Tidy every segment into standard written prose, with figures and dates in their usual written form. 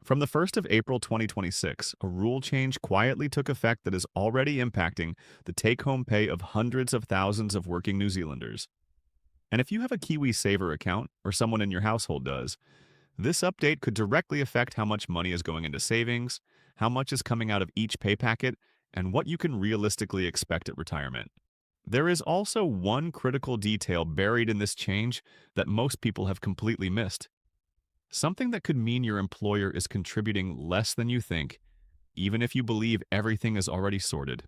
From the 1st of April 2026, a rule change quietly took effect that is already impacting the take-home pay of hundreds of thousands of working New Zealanders. And if you have a KiwiSaver account, or someone in your household does, this update could directly affect how much money is going into savings, how much is coming out of each pay packet, and what you can realistically expect at retirement. There is also one critical detail buried in this change that most people have completely missed. Something that could mean your employer is contributing less than you think, even if you believe everything is already sorted.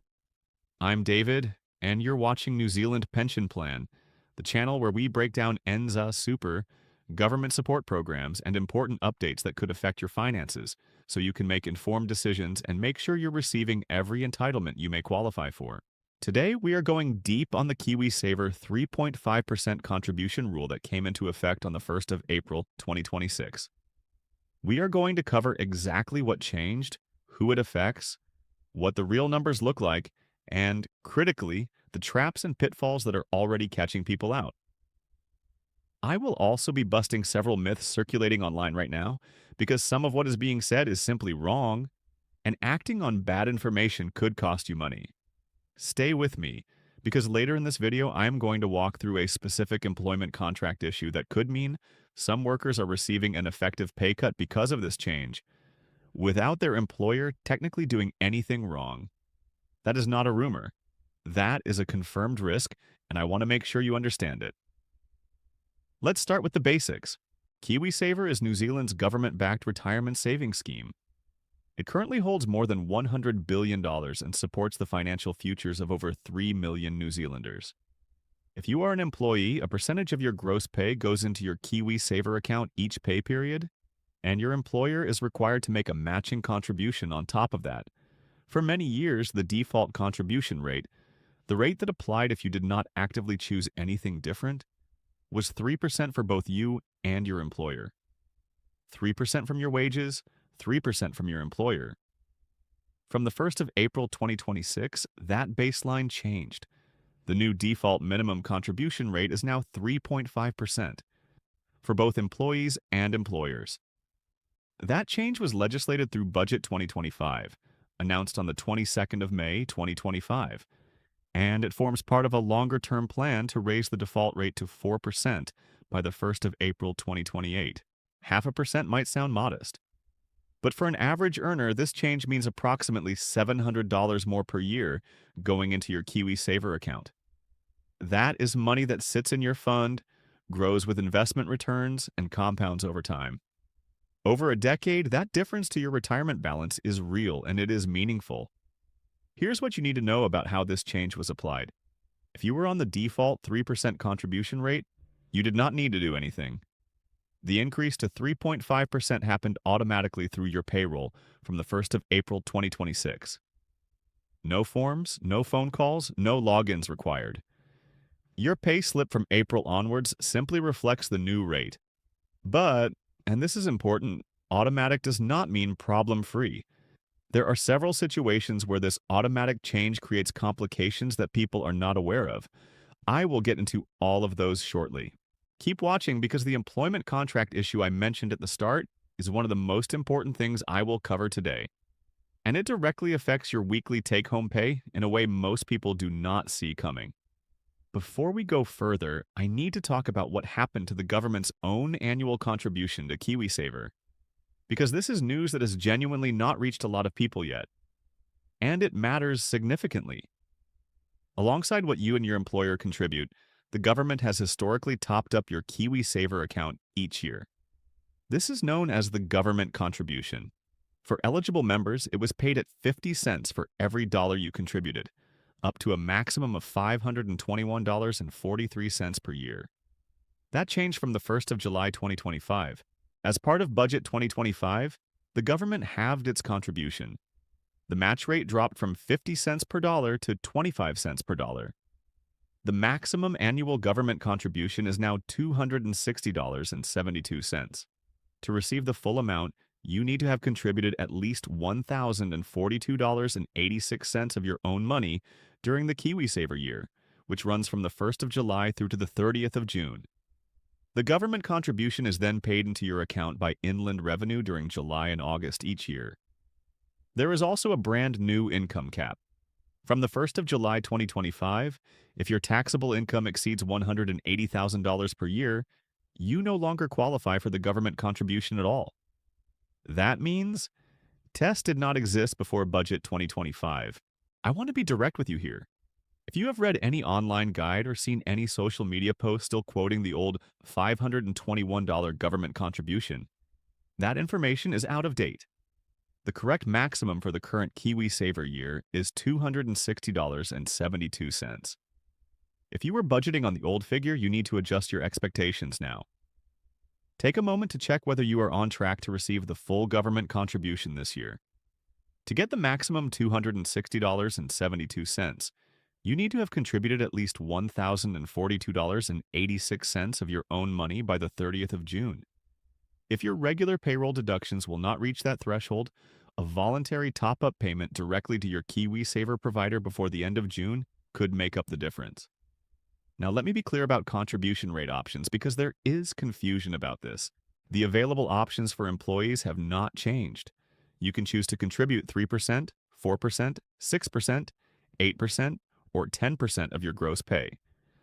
I'm David, and you're watching New Zealand Pension Plan, the channel where we break down NZA Super, government support programs, and important updates that could affect your finances, so you can make informed decisions and make sure you're receiving every entitlement you may qualify for. Today, we are going deep on the KiwiSaver 3.5% contribution rule that came into effect on the 1st of April 2026. We are going to cover exactly what changed, who it affects, what the real numbers look like, and, critically, the traps and pitfalls that are already catching people out. I will also be busting several myths circulating online right now, because some of what is being said is simply wrong, and acting on bad information could cost you money. Stay with me, because later in this video I am going to walk through a specific employment contract issue that could mean some workers are receiving an effective pay cut because of this change, without their employer technically doing anything wrong. That is not a rumor. That is a confirmed risk, and I want to make sure you understand it. Let's start with the basics. KiwiSaver is New Zealand's government-backed retirement savings scheme. It currently holds more than $100 billion and supports the financial futures of over 3 million New Zealanders. If you are an employee, a percentage of your gross pay goes into your KiwiSaver account each pay period, and your employer is required to make a matching contribution on top of that. For many years, the default contribution rate, the rate that applied if you did not actively choose anything different, was 3% for both you and your employer. 3% from your wages, 3% from your employer. From the 1st of April 2026, that baseline changed. The new default minimum contribution rate is now 3.5% for both employees and employers. That change was legislated through Budget 2025, announced on the 22nd of May 2025, and it forms part of a longer-term plan to raise the default rate to 4% by the 1st of April 2028. 0.5% might sound modest, but for an average earner, this change means approximately $700 more per year going into your KiwiSaver account. That is money that sits in your fund, grows with investment returns, and compounds over time. Over a decade, that difference to your retirement balance is real and it is meaningful. Here's what you need to know about how this change was applied. If you were on the default 3% contribution rate, you did not need to do anything. The increase to 3.5% happened automatically through your payroll from the 1st of April 2026. No forms, no phone calls, no logins required. Your pay slip from April onwards simply reflects the new rate. But, and this is important, automatic does not mean problem-free. There are several situations where this automatic change creates complications that people are not aware of. I will get into all of those shortly. Keep watching because the employment contract issue I mentioned at the start is one of the most important things I will cover today. And it directly affects your weekly take-home pay in a way most people do not see coming. Before we go further, I need to talk about what happened to the government's own annual contribution to KiwiSaver, because this is news that has genuinely not reached a lot of people yet. And it matters significantly. Alongside what you and your employer contribute, the government has historically topped up your KiwiSaver account each year. This is known as the government contribution. For eligible members, it was paid at 50 cents for every dollar you contributed, up to a maximum of $521.43 per year. That changed from the 1st of July 2025. As part of Budget 2025, the government halved its contribution. The match rate dropped from 50 cents per dollar to 25 cents per dollar. The maximum annual government contribution is now $260.72. To receive the full amount, you need to have contributed at least $1,042.86 of your own money during the KiwiSaver year, which runs from the 1st of July through to the 30th of June. The government contribution is then paid into your account by inland revenue during July and August each year. There is also a brand new income cap. From the 1st of July 2025, if your taxable income exceeds $180,000 per year, you no longer qualify for the government contribution at all. That means TESS did not exist before Budget 2025. I want to be direct with you here. If you have read any online guide or seen any social media post still quoting the old $521 government contribution, that information is out of date. The correct maximum for the current KiwiSaver year is $260.72. If you were budgeting on the old figure, you need to adjust your expectations now. Take a moment to check whether you are on track to receive the full government contribution this year. To get the maximum $260.72, you need to have contributed at least $1,042.86 of your own money by the 30th of June. If your regular payroll deductions will not reach that threshold, a voluntary top-up payment directly to your KiwiSaver provider before the end of June could make up the difference. Now let me be clear about contribution rate options because there is confusion about this. The available options for employees have not changed. You can choose to contribute 3%, 4%, 6%, 8%, or 10% of your gross pay.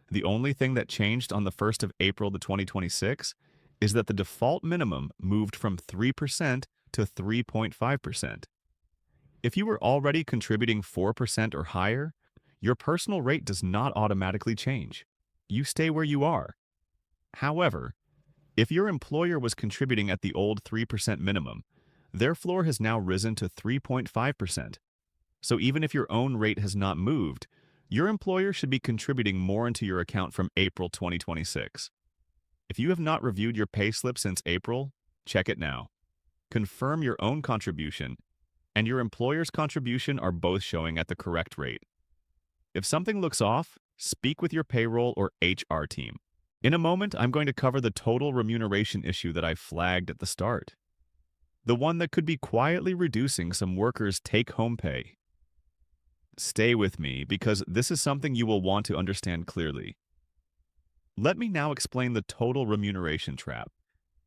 The only thing that changed on the 1st of April 2026 is that the default minimum moved from 3% to 3.5%. If you were already contributing 4% or higher, your personal rate does not automatically change. You stay where you are. However, if your employer was contributing at the old 3% minimum, their floor has now risen to 3.5%. So even if your own rate has not moved, your employer should be contributing more into your account from April 2026. If you have not reviewed your payslip since April, check it now. Confirm your own contribution and your employer's contribution are both showing at the correct rate. If something looks off, speak with your payroll or HR team. In a moment, I'm going to cover the total remuneration issue that I flagged at the start. The one that could be quietly reducing some workers' take-home pay. Stay with me because this is something you will want to understand clearly. Let me now explain the total remuneration trap.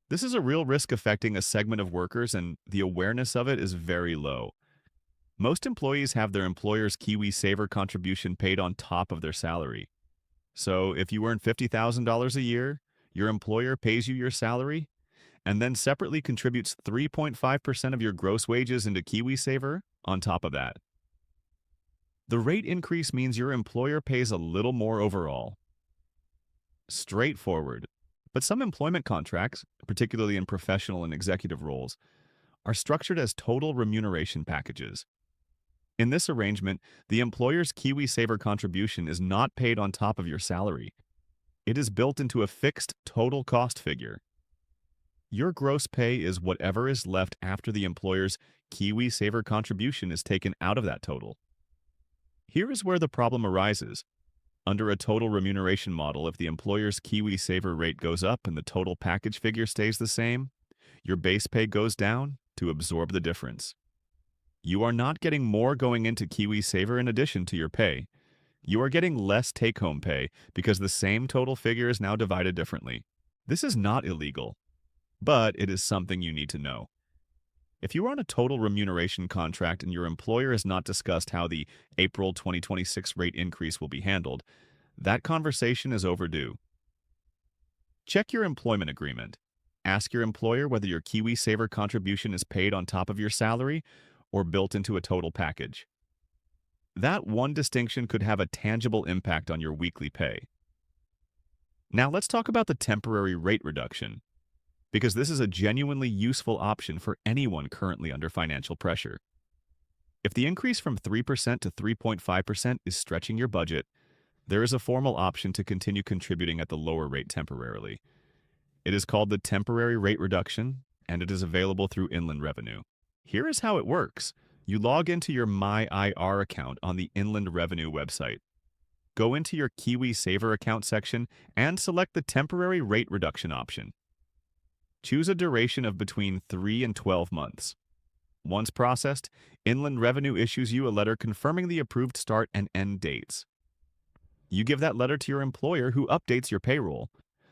This is a real risk affecting a segment of workers and the awareness of it is very low. Most employees have their employer's KiwiSaver contribution paid on top of their salary. So if you earn $50,000 a year, your employer pays you your salary and then separately contributes 3.5% of your gross wages into KiwiSaver on top of that. The rate increase means your employer pays a little more overall. Straightforward. But some employment contracts, particularly in professional and executive roles, are structured as total remuneration packages. In this arrangement, the employer's KiwiSaver contribution is not paid on top of your salary. It is built into a fixed total cost figure. Your gross pay is whatever is left after the employer's KiwiSaver contribution is taken out of that total. Here is where the problem arises. Under a total remuneration model, if the employer's KiwiSaver rate goes up and the total package figure stays the same, your base pay goes down to absorb the difference. You are not getting more going into KiwiSaver in addition to your pay. You are getting less take-home pay because the same total figure is now divided differently. This is not illegal, but it is something you need to know. If you are on a total remuneration contract and your employer has not discussed how the April 2026 rate increase will be handled, that conversation is overdue. Check your employment agreement. Ask your employer whether your KiwiSaver contribution is paid on top of your salary or built into a total package. That one distinction could have a tangible impact on your weekly pay. Now let's talk about the temporary rate reduction, because this is a genuinely useful option for anyone currently under financial pressure. If the increase from 3% to 3.5% is stretching your budget, there is a formal option to continue contributing at the lower rate temporarily. It is called the temporary rate reduction, and it is available through Inland Revenue. Here is how it works. You log into your My IR account on the Inland Revenue website. Go into your KiwiSaver account section and select the temporary rate reduction option. Choose a duration of between 3 and 12 months. Once processed, Inland Revenue issues you a letter confirming the approved start and end dates. You give that letter to your employer who updates your payroll.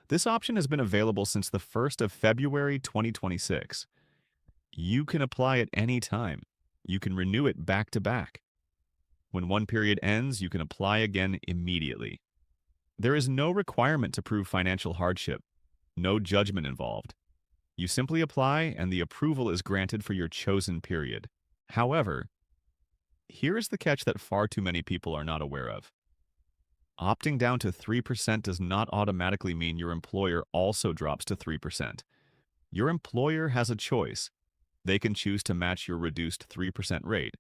This option has been available since the 1st of February 2026. You can apply at any time. You can renew it back to back. When one period ends, you can apply again immediately. There is no requirement to prove financial hardship, no judgment involved. You simply apply and the approval is granted for your chosen period. However, here is the catch that far too many people are not aware of. Opting down to 3% does not automatically mean your employer also drops to 3%. Your employer has a choice. They can choose to match your reduced 3% rate,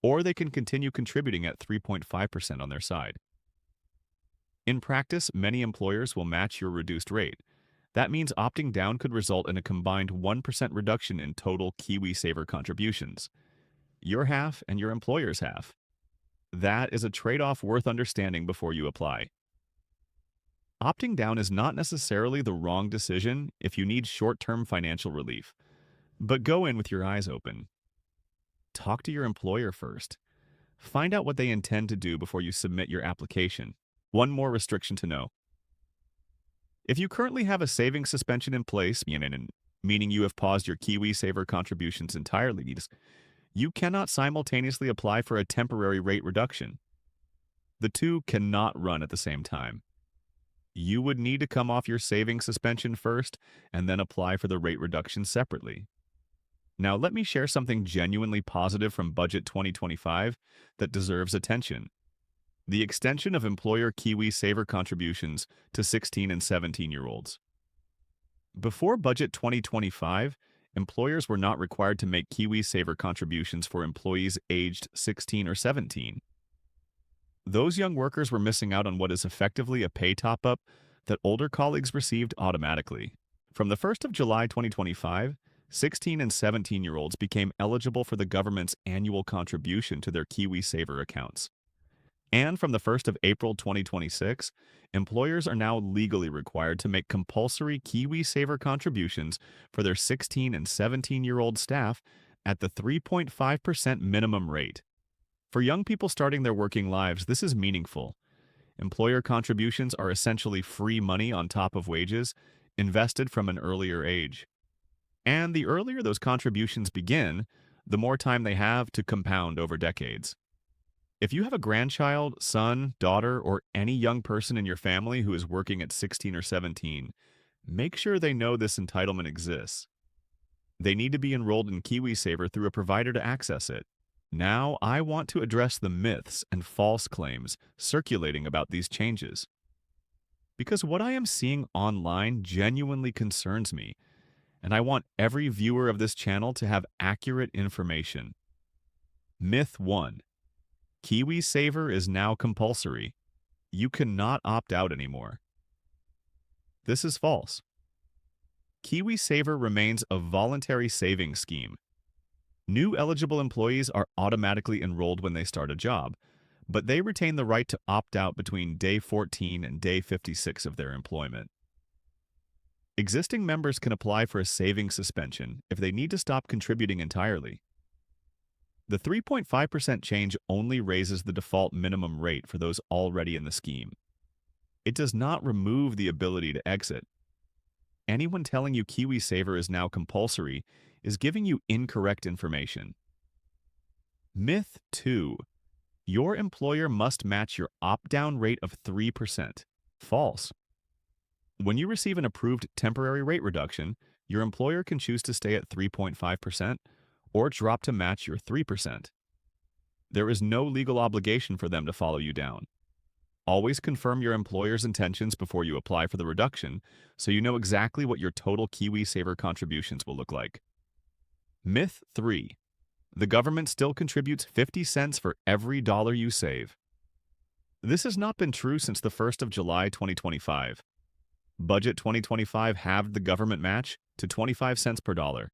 or they can continue contributing at 3.5% on their side. In practice, many employers will match your reduced rate. That means opting down could result in a combined 1% reduction in total KiwiSaver contributions. Your half and your employer's half. That is a trade-off worth understanding before you apply. Opting down is not necessarily the wrong decision if you need short-term financial relief, but go in with your eyes open. Talk to your employer first. Find out what they intend to do before you submit your application. One more restriction to know. If you currently have a savings suspension in place, meaning you have paused your KiwiSaver contributions entirely, you cannot simultaneously apply for a temporary rate reduction. The two cannot run at the same time. You would need to come off your savings suspension first and then apply for the rate reduction separately. Now, let me share something genuinely positive from Budget 2025 that deserves attention. The extension of employer KiwiSaver contributions to 16 and 17-year-olds. Before Budget 2025, employers were not required to make KiwiSaver contributions for employees aged 16 or 17. Those young workers were missing out on what is effectively a pay top-up that older colleagues received automatically. From the 1st of July 2025, 16 and 17-year-olds became eligible for the government's annual contribution to their KiwiSaver accounts. And from the 1st of April 2026, employers are now legally required to make compulsory KiwiSaver contributions for their 16 and 17-year-old staff at the 3.5% minimum rate. For young people starting their working lives, this is meaningful. Employer contributions are essentially free money on top of wages, invested from an earlier age. And the earlier those contributions begin, the more time they have to compound over decades. If you have a grandchild, son, daughter, or any young person in your family who is working at 16 or 17, make sure they know this entitlement exists. They need to be enrolled in KiwiSaver through a provider to access it. Now, I want to address the myths and false claims circulating about these changes. Because what I am seeing online genuinely concerns me, and I want every viewer of this channel to have accurate information. Myth 1. KiwiSaver is now compulsory. You cannot opt out anymore. This is false. KiwiSaver remains a voluntary savings scheme. New eligible employees are automatically enrolled when they start a job, but they retain the right to opt out between day 14 and day 56 of their employment. Existing members can apply for a savings suspension if they need to stop contributing entirely. The 3.5% change only raises the default minimum rate for those already in the scheme. It does not remove the ability to exit. Anyone telling you KiwiSaver is now compulsory is giving you incorrect information. Myth 2. Your employer must match your opt-down rate of 3%. False. When you receive an approved temporary rate reduction, your employer can choose to stay at 3.5% or drop to match your 3%. There is no legal obligation for them to follow you down. Always confirm your employer's intentions before you apply for the reduction so you know exactly what your total KiwiSaver contributions will look like. Myth 3. The government still contributes 50 cents for every dollar you save. This has not been true since the 1st of July 2025. Budget 2025 halved the government match to 25 cents per dollar,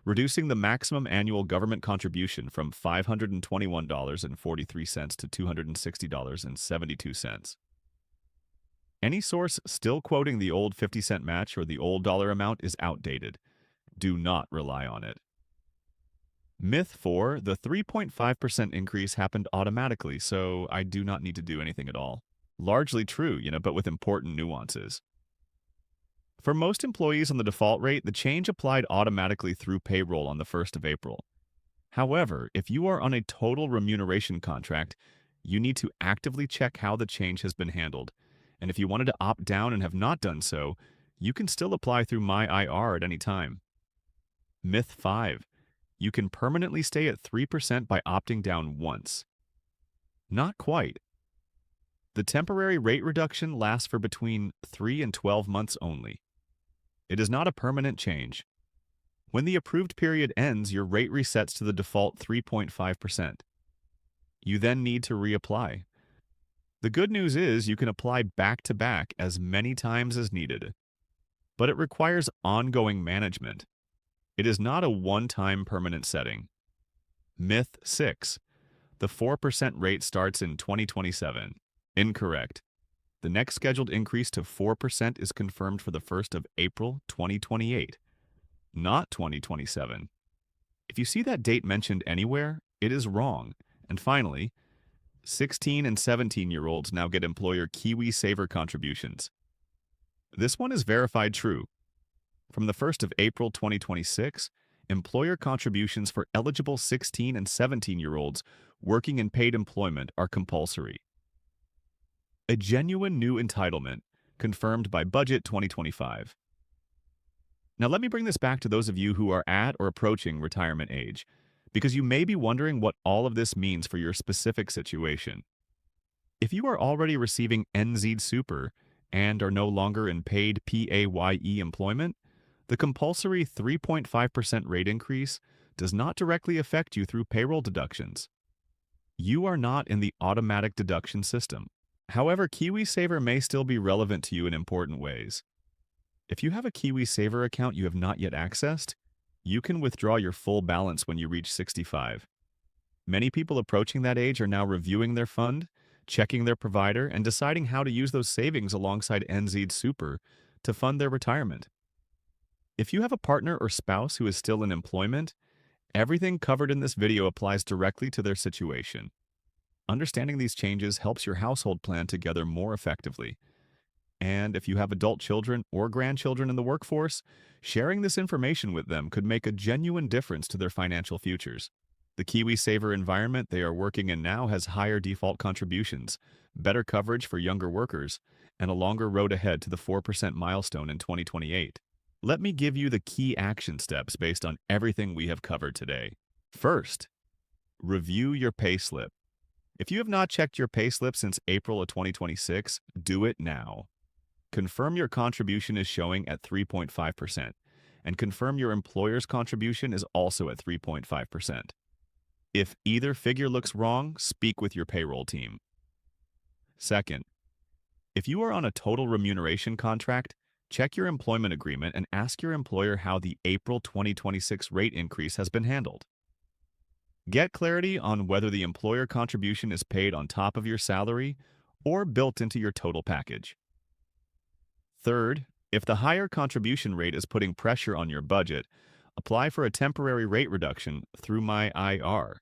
reducing the maximum annual government contribution from $521.43 to $260.72. Any source still quoting the old 50-cent match or the old dollar amount is outdated. Do not rely on it. Myth 4, the 3.5% increase happened automatically, so I do not need to do anything at all. Largely true, but with important nuances. For most employees on the default rate, the change applied automatically through payroll on the 1st of April. However, if you are on a total remuneration contract, you need to actively check how the change has been handled. And if you wanted to opt down and have not done so, you can still apply through My IR at any time. Myth 5. You can permanently stay at 3% by opting down once. Not quite. The temporary rate reduction lasts for between 3 and 12 months only. It is not a permanent change. When the approved period ends, your rate resets to the default 3.5%. You then need to reapply. The good news is you can apply back to back as many times as needed, but it requires ongoing management. It is not a one-time permanent setting. Myth 6. The 4% rate starts in 2027. Incorrect. The next scheduled increase to 4% is confirmed for the 1st of April 2028, not 2027. If you see that date mentioned anywhere, it is wrong. And finally, 16 and 17-year-olds now get employer KiwiSaver contributions. This one is verified true. From the 1st of April 2026, employer contributions for eligible 16 and 17-year-olds working in paid employment are compulsory. A genuine new entitlement, confirmed by Budget 2025. Now let me bring this back to those of you who are at or approaching retirement age, because you may be wondering what all of this means for your specific situation. If you are already receiving NZ Super and are no longer in paid PAYE employment, the compulsory 3.5% rate increase does not directly affect you through payroll deductions. You are not in the automatic deduction system. However, KiwiSaver may still be relevant to you in important ways. If you have a KiwiSaver account you have not yet accessed, you can withdraw your full balance when you reach 65. Many people approaching that age are now reviewing their fund, checking their provider, and deciding how to use those savings alongside NZ Super to fund their retirement. If you have a partner or spouse who is still in employment, everything covered in this video applies directly to their situation. Understanding these changes helps your household plan together more effectively. And if you have adult children or grandchildren in the workforce, sharing this information with them could make a genuine difference to their financial futures. The KiwiSaver environment they are working in now has higher default contributions, better coverage for younger workers, and a longer road ahead to the 4% milestone in 2028. Let me give you the key action steps based on everything we have covered today. First, review your payslip. If you have not checked your payslip since April of 2026, do it now. Confirm your contribution is showing at 3.5%, and confirm your employer's contribution is also at 3.5%. If either figure looks wrong, speak with your payroll team. Second, if you are on a total remuneration contract, check your employment agreement and ask your employer how the April 2026 rate increase has been handled. Get clarity on whether the employer contribution is paid on top of your salary or built into your total package. Third, if the higher contribution rate is putting pressure on your budget, apply for a temporary rate reduction through My IR.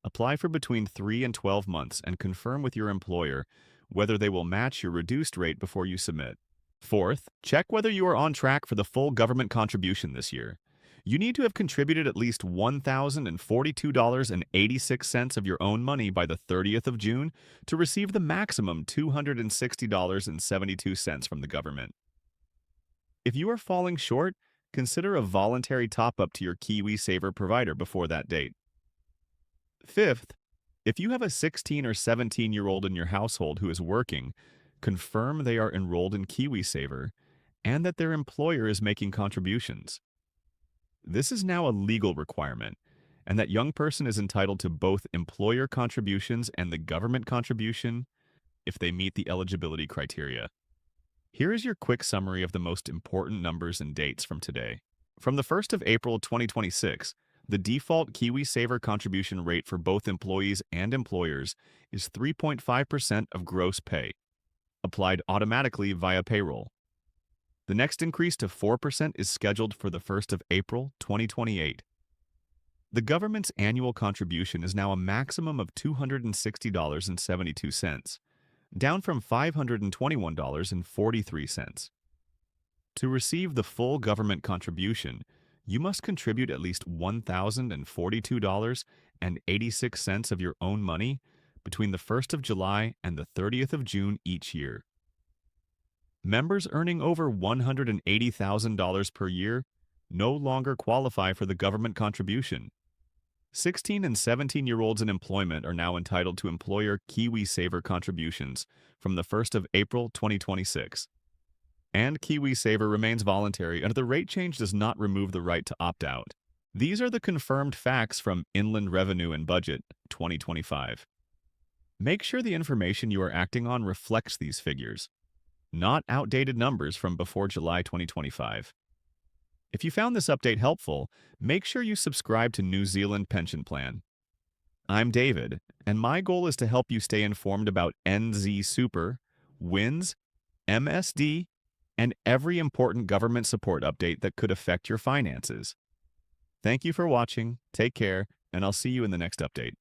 Apply for between 3 and 12 months and confirm with your employer whether they will match your reduced rate before you submit. Fourth, check whether you are on track for the full government contribution this year. You need to have contributed at least $1,042.86 of your own money by the 30th of June to receive the maximum $260.72 from the government. If you are falling short, consider a voluntary top-up to your KiwiSaver provider before that date. Fifth, if you have a 16 or 17-year-old in your household who is working, confirm they are enrolled in KiwiSaver and that their employer is making contributions. This is now a legal requirement, and that young person is entitled to both employer contributions and the government contribution if they meet the eligibility criteria. Here is your quick summary of the most important numbers and dates from today. From the 1st of April 2026, the default KiwiSaver contribution rate for both employees and employers is 3.5% of gross pay, applied automatically via payroll. The next increase to 4% is scheduled for the 1st of April 2028. The government's annual contribution is now a maximum of $260.72, down from $521.43. To receive the full government contribution, you must contribute at least $1,042.86 of your own money between the 1st of July and the 30th of June each year. Members earning over $180,000 per year no longer qualify for the government contribution. 16 and 17-year-olds in employment are now entitled to employer KiwiSaver contributions from the 1st of April 2026. And KiwiSaver remains voluntary, and the rate change does not remove the right to opt out. These are the confirmed facts from Inland Revenue and Budget 2025. Make sure the information you are acting on reflects these figures, not outdated numbers from before July 2025. If you found this update helpful, make sure you subscribe to New Zealand Pension Plan. I'm David, and my goal is to help you stay informed about NZ Super, WINS, MSD, and every important government support update that could affect your finances. Thank you for watching, take care, and I'll see you in the next update.